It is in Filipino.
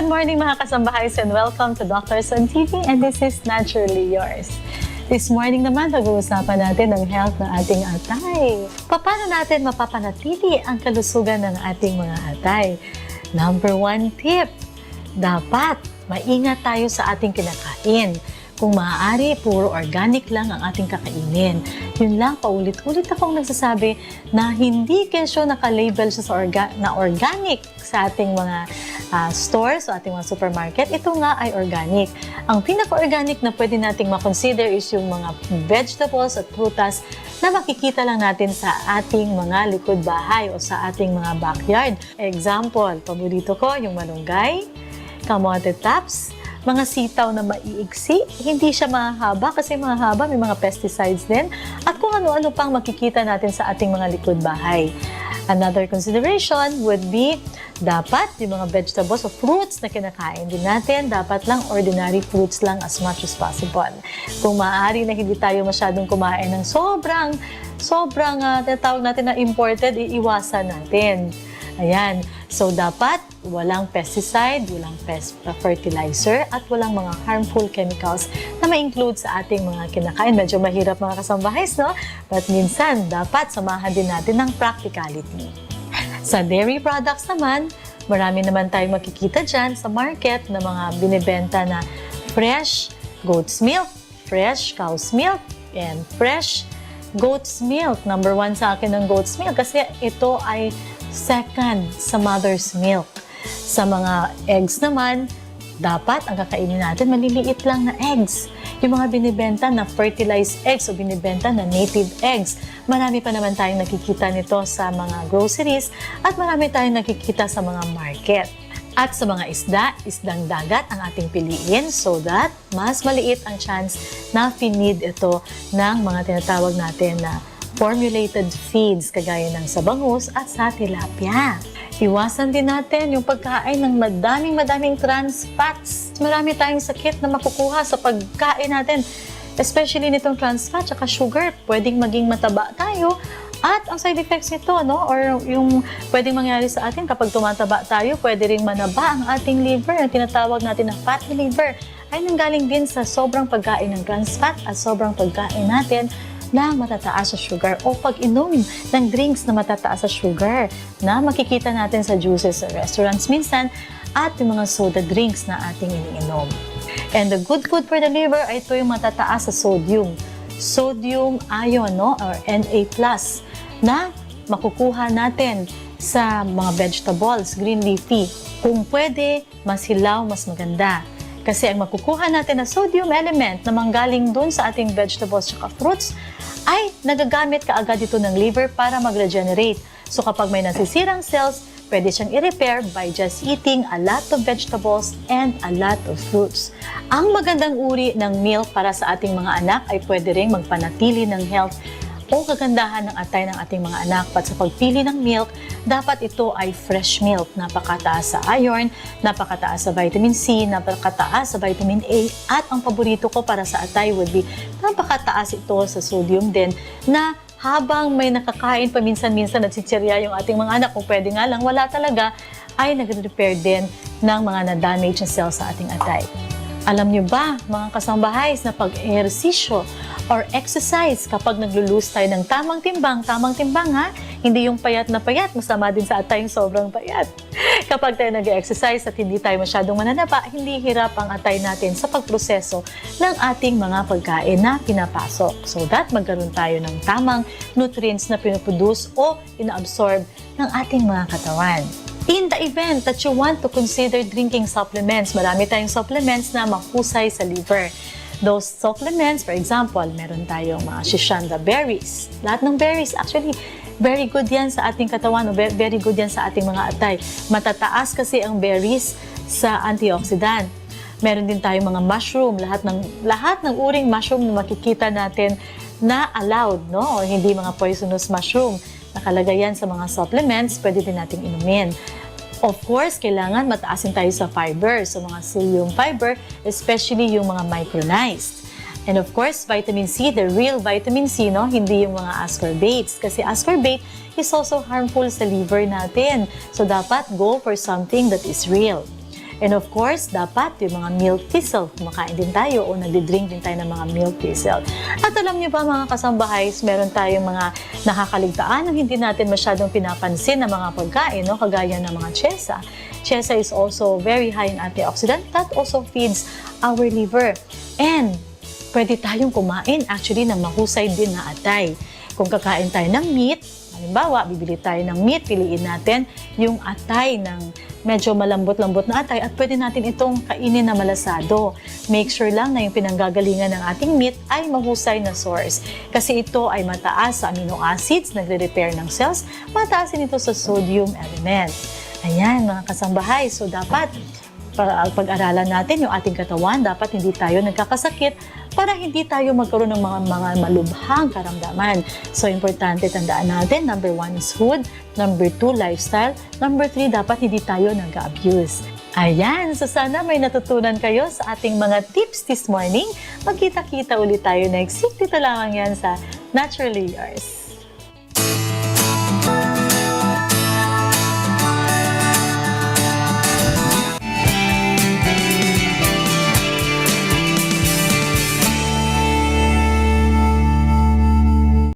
morning mga kasambahays and welcome to Doctors on TV and this is Naturally Yours. This morning naman, pag-uusapan natin ang health ng ating atay. Paano natin mapapanatili ang kalusugan ng ating mga atay? Number 1 tip, dapat maingat tayo sa ating kinakain. Kung maaari, puro organic lang ang ating kakainin. Yun lang, paulit-ulit akong nagsasabi na hindi kesyo nakalabel siya na organic sa ating mga stores, sa ating mga supermarket. Ito nga ay organic. Ang pinaka-organic na pwede nating makonsider is yung mga vegetables at prutas na makikita lang natin sa ating mga likod bahay o sa ating mga backyard. Example, paborito ko yung malunggay, kamote tops, mga sitaw na maiiksi, hindi siya mahaba kasi mahaba, may mga pesticides din, at kung ano-ano pang makikita natin sa ating mga likod bahay. Another consideration would be, dapat yung mga vegetables o fruits na kinakain din natin, dapat lang ordinary fruits lang as much as possible. Kung maaari na hindi tayo masyadong kumain ng sobrang tinatawag natin na imported, iiwasan natin. Ayan. So, dapat walang pesticide, walang fertilizer, at walang mga harmful chemicals na ma-include sa ating mga kinakain. Medyo mahirap mga kasambahays, no? But minsan, dapat samahan din natin ng practicality. Sa dairy products naman, marami naman tayong makikita dyan sa market na mga binibenta na fresh goat's milk, fresh cow's milk, and fresh goat's milk. Number 1 sa akin ng goat's milk kasi ito ay second sa mother's milk. Sa mga eggs naman, dapat ang kakainin natin maliliit lang na eggs. Yung mga binibenta na fertilized eggs o binibenta na native eggs, marami pa naman tayong nakikita nito sa mga groceries at marami tayong nakikita sa mga market. At sa mga isdang dagat ang ating piliin so that mas maliit ang chance na finid ito ng mga tinatawag natin na formulated feeds kagaya ng sa bangus at sa tilapia. Iwasan din natin yung pagkain ng madaming trans fats. Marami tayong sakit na makukuha sa pagkain natin, especially nitong trans fat at sugar. Pwedeng maging mataba tayo at ang side effects nito, no? Or yung pwedeng mangyari sa atin kapag tumataba tayo, pwede ring manaba ang ating liver, ang tinatawag natin na fatty liver, ay nanggaling din sa sobrang pagkain ng trans fat at sobrang pagkain natin na matataas sa sugar o pag-inom ng drinks na matataas sa sugar na makikita natin sa juices sa restaurants minsan at yung mga soda drinks na ating iniinom. And the good food for the liver ay ito yung matataas sa sodium. Sodium ion, no? Or Na+, na makukuha natin sa mga vegetables, green leafy. Kung pwede, mas hilaw, mas maganda. Kasi ang makukuha natin na sodium element na manggaling dun sa ating vegetables at fruits ay nagagamit kaagad ito ng liver para mag-regenerate. So kapag may nasisirang cells, pwede siyang i-repair by just eating a lot of vegetables and a lot of fruits. Ang magandang uri ng milk para sa ating mga anak ay pwede ring magpanatili ng health o kagandahan ng atay ng ating mga anak. At sa pagpili ng milk, dapat ito ay fresh milk. Napakataas sa iron, napakataas sa vitamin C, napakataas sa vitamin A, at ang paborito ko para sa atay would be napakataas ito sa sodium din na habang may nakakain paminsan-minsan at sitsirya yung ating mga anak, kung pwede nga lang, wala talaga, ay nag-repair din ng mga na-damage na cells sa ating atay. Alam niyo ba, mga kasambahays, na pag-ehersisyo or exercise kapag naglo-lose tayo ng tamang timbang ha, hindi yung payat na payat, masama din sa atay yung sobrang payat. Kapag tayo nag-exercise at hindi tayo masyadong mananaba, hindi hirap ang atay natin sa pagproseso ng ating mga pagkain na pinapasok. So that magkaroon tayo ng tamang nutrients na pinoproduce o inaabsorb ng ating mga katawan. In the event that you want to consider drinking supplements, marami tayong supplements na mahusay sa liver. Those supplements, for example, meron tayong mga shishanda berries. Lahat ng berries, actually, very good yan sa ating katawan, very good yan sa ating mga atay. Matataas kasi ang berries sa antioxidant. Meron din tayong mga mushroom, lahat ng uring mushroom na makikita natin na allowed, no? O hindi mga poisonous mushroom. Nakalagay yan sa mga supplements, pwede din nating inumin. Of course, kailangan mataasin tayo sa fiber, sa mga psyllium fiber, especially yung mga micronized. And of course, vitamin C, the real vitamin C, no? Hindi yung mga ascorbates. Kasi ascorbate is also harmful sa liver natin. So, dapat go for something that is real. And of course, dapat yung mga milk thistle, kumakain din tayo o nagdi-drink din tayo ng mga milk thistle. At alam niyo ba mga kasambahays, meron tayong mga nakakaligtaan na hindi natin masyadong pinapansin na mga pagkain, no? Kagaya ng mga chesa. Chesa is also very high in antioxidant that also feeds our liver. And pwede tayong kumain actually ng mahusay din na atay. Kung kakain tayo ng meat, halimbawa, bibili tayo ng meat, piliin natin yung atay ng medyo malambot-lambot na atay at pwede natin itong kainin na malasado. Make sure lang na yung pinanggagalingan ng ating meat ay mahusay na source. Kasi ito ay mataas sa amino acids, nagre-repair ng cells, mataas din ito sa sodium element. Ayan, mga kasambahay. So, dapat pag-aralan natin yung ating katawan, dapat hindi tayo nagkakasakit para hindi tayo magkaroon ng mga malubhang karamdaman. So, importante tandaan natin, number 1 is food, number 2, lifestyle, number 3, dapat hindi tayo nag-abuse. Ayan, so sana may natutunan kayo sa ating mga tips this morning. Magkita-kita ulit tayo next week. Dito lamang yan sa Naturally Yours.